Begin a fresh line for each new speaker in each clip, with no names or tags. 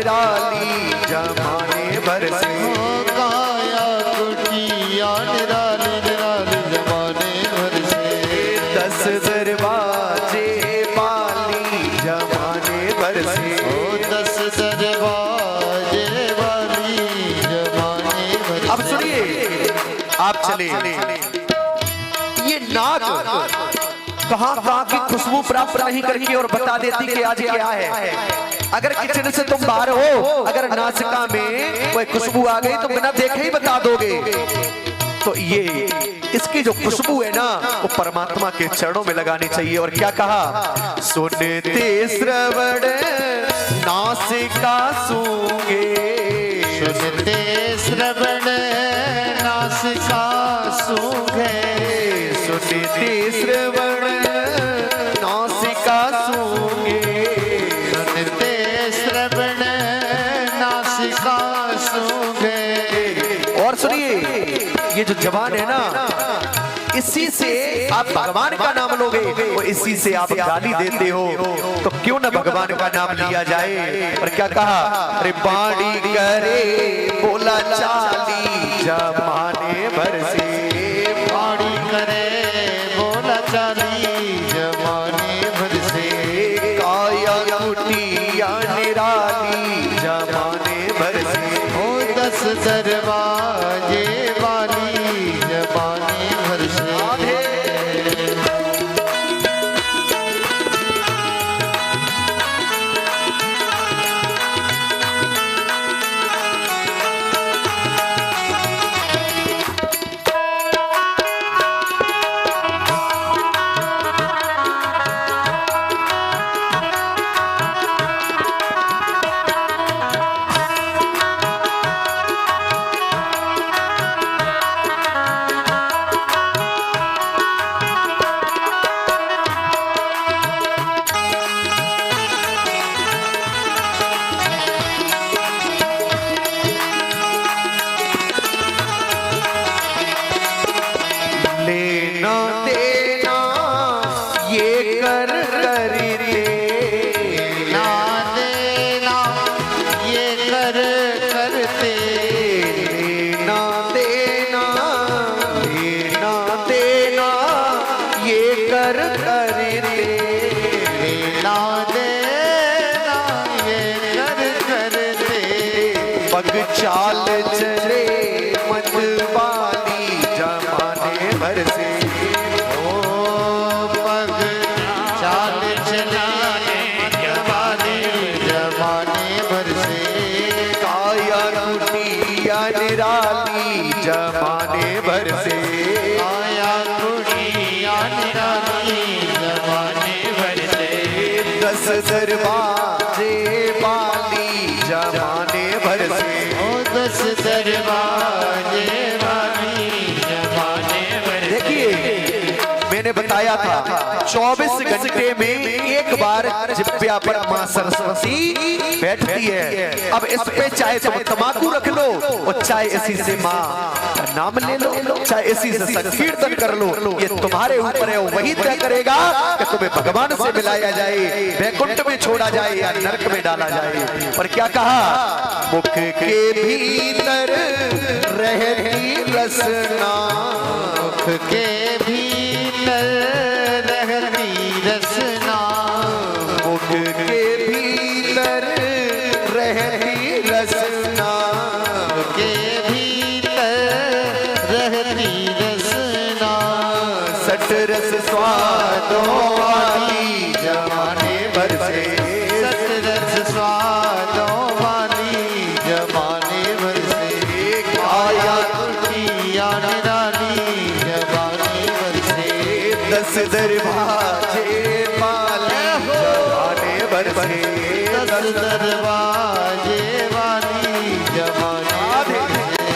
निराली जमाने भर से।
काया कुटिया निराली निराली जमाने भर से।
10 दरवाजे वाली जमाने भर से।
10 दरवाजे वाली जमाने भर से।
अब सुनिए, आप चले, ये नाक कहाँ की खुशबू प्राप्त नहीं करके और बता देती कि आज क्या है। अगर किचन से तुम बाहर हो, अगर नासिका में कोई खुशबू आ गई तो बिना देखे ही बता दोगे। तो ये इसकी जो खुशबू है ना, वो परमात्मा के चरणों में लगानी चाहिए। और क्या कहा, सुनते श्रवण नासिका सूंघे।
सुनते श्रवण नासिका सूंघे।
सुनते श्रवण नासिका सूंघे।
सुनते श्रवण नासिका सूंघे।
और सुनिए, ये जो जवान है ना, इसी से आप भगवान का नाम लोगे, और इसी से आप गाली देते हो, तो क्यों ना भगवान का नाम लिया जाए। और क्या कहा, अरे बाड़ी करे बोला चाली जमाने भर से।
बाड़ी करे बोला चाली जमाने भर से।
काया कुटिया निराली जमाने भर से।
10 दरवाजे वाली जमाने भर से।
लेना देना ये कर करते।
ना देना ये कर करते।
लेना देना लेना देना ये कर करते।
ना देना ये कर करते।
पग चाल चले मत वाली जमाने भर से।
ओ पग चाल चलाने वाले जमाने भर से।
काया कुटिया निराली जमाने भर से।
आया कुटिया निराली जमाने भर से।
10 दरवाजे वाली जमाने भर से।
10 दरवाजे वाली जमाने भर से।
देखिए, मैंने बताया था 24 घंटे में एक बार जिब्या पर मां सरस्वती बैठती है। अब इस पे चाहे तुम तमाकू रख लो, और चाहे इसी से मां का नाम ले लो, चाहे इसी से संकीर्तन कर लो, ये तुम्हारे ऊपर है। वही तय करेगा कि तुम्हें भगवान से मिलाया जाए, वैकुंठ में छोड़ा जाए या नरक में डाला जाए। और क्या कहा, मुख के भीतर रहती रसना।
मुख के भीतर रहती रसना।
मुख के भीतर रहती रसना।
के भीतर रहती रसना।
60 रस स्वादों वाली जमाने भर से।
60 रस स्वादों वाली जमाने भर से। काया कुटिया निराली जमाने भर से।
10 दरवाजे वाली जमाने भर से।
10 दरवाजे वाली जमाने भर से।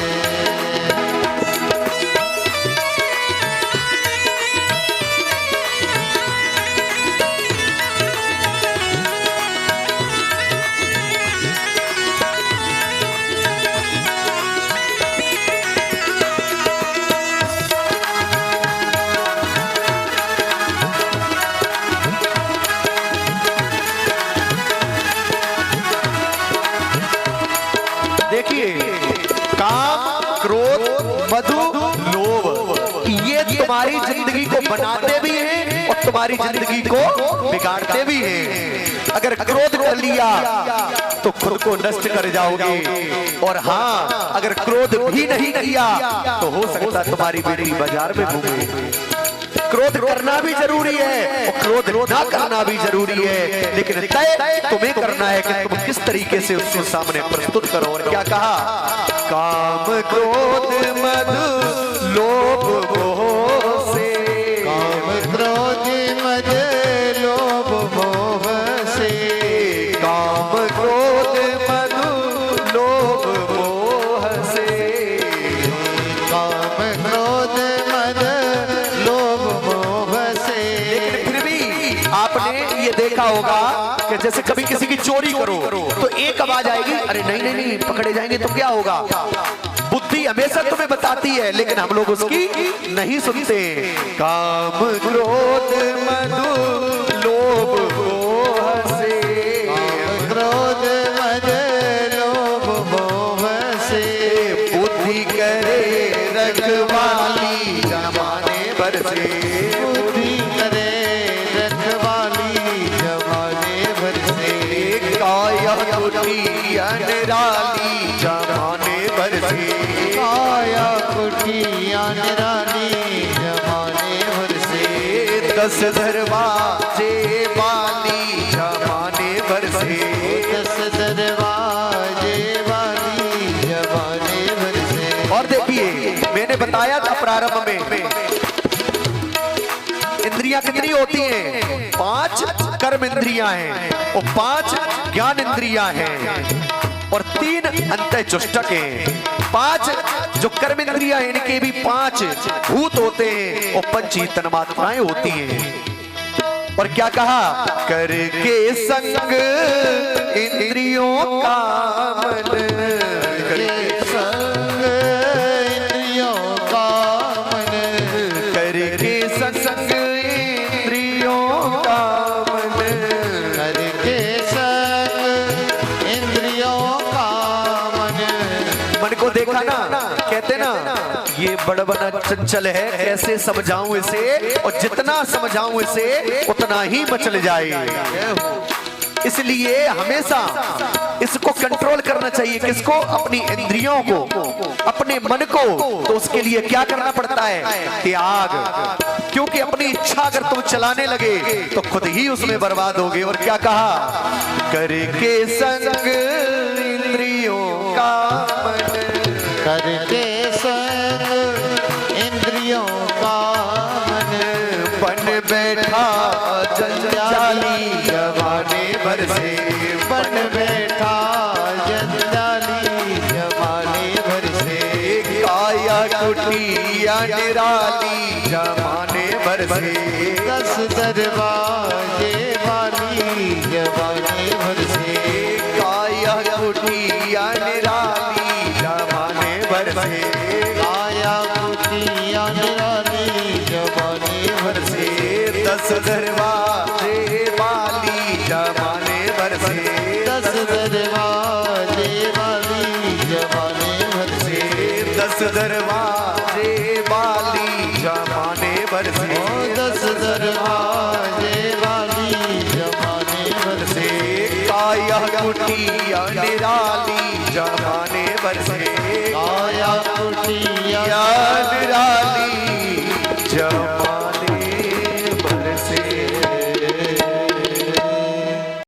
तुम्हारी जिंदगी को बनाते भी हैं और तुम्हारी जिंदगी को बिगाड़ते भी हैं। अगर क्रोध कर लिया तो खुद को नष्ट कर जाओगे, और हाँ अगर क्रोध भी नहीं किया तो हो सकता है तुम्हारी बेटी बाजार में घूमे। क्रोध करना भी जरूरी है और क्रोध ना करना भी जरूरी है, लेकिन तय तुम्हें करना है कि तुम किस तरीके से उसके सामने प्रस्तुत करो। और क्या कहा? काम क्रोध मद लोभ मोह से,
काम क्रोध मद लोभ मोह से,
काम क्रोध मद लोभ मोह से,
काम क्रोध मद लोभ मोह से।
लेकिन फिर भी आपने ये देखा होगा कि जैसे कभी किसी की चोरी करो तो एक आवाज आएगी, अरे नहीं नहीं नहीं पकड़े जाएंगे तो क्या होगा। बुद्धि हमेशा तुम्हें बताती है लेकिन हम लोग उसकी नहीं सुनते। काम क्रोध मद लोभ मोह से,
काम क्रोध मद लोभ मोह से,
बुद्धि करे रखवाली जमाने भर से,
बुद्धि करे रखवाली जमाने भर से,
काया कुटी अनराली जमाने भर से,
काया कुटिया निराली जमाने भर से,
10 दरवाजे वाली जमाने भर से,
10 दरवाजे वाली जमाने भर से।
और देखिए मैंने बताया था प्रारंभ में इंद्रियां कितनी होती हैं? 5 कर्म इंद्रियां हैं और 5 ज्ञान इंद्रियां हैं और 3 अंतःचुष्टक हैं। 5 जो कर्म इंद्रियां हैं इनके भी 5 भूत होते हैं और 5 तन्मात्राएं होती हैं। और क्या कहा? करके संग इंद्रियों का मन,
करके संग इंद्रियों का मन,
करके संग इंद्रियों का मन,
करके संग इंद्रियों का मन।
मन को देखा ना, कहते ना ये बड़बना चंचल है, कैसे समझाऊं इसे, और जितना समझाऊं इसे उतना ही मचल जाए। इसलिए हमेशा इसको कंट्रोल करना चाहिए। किसको? अपनी इंद्रियों को, अपने मन को। तो उसके लिए क्या करना पड़ता है? त्याग। क्योंकि अपनी इच्छा अगर तुम चलाने लगे तो खुद ही उसमें बर्बाद होगे। और क्या कहा? करके संग इंद्रियों का मन,
करके संग इंद्रियों का मन,
बन बैठा जंजाली जमाने भर से,
बन बैठा जंजाली जमाने भर से,
काया कुटिया निराली जमाने भर से,
10 दरवाजे वाली जमाने भर से,
काया कुटिया निराली जमाने भर से,
काया कुटिया निराली जमाने भर से,
10 दरवाजे वाली जमाने भर से,
10 दरवाजे वाली जमाने भर से,
10 दरवाजे वाली जमाने भर से,
10 दरवाजे वाली जमाने भर से,
काया कुटिया निराली जमाने भर से,
काया कुटिया
निराली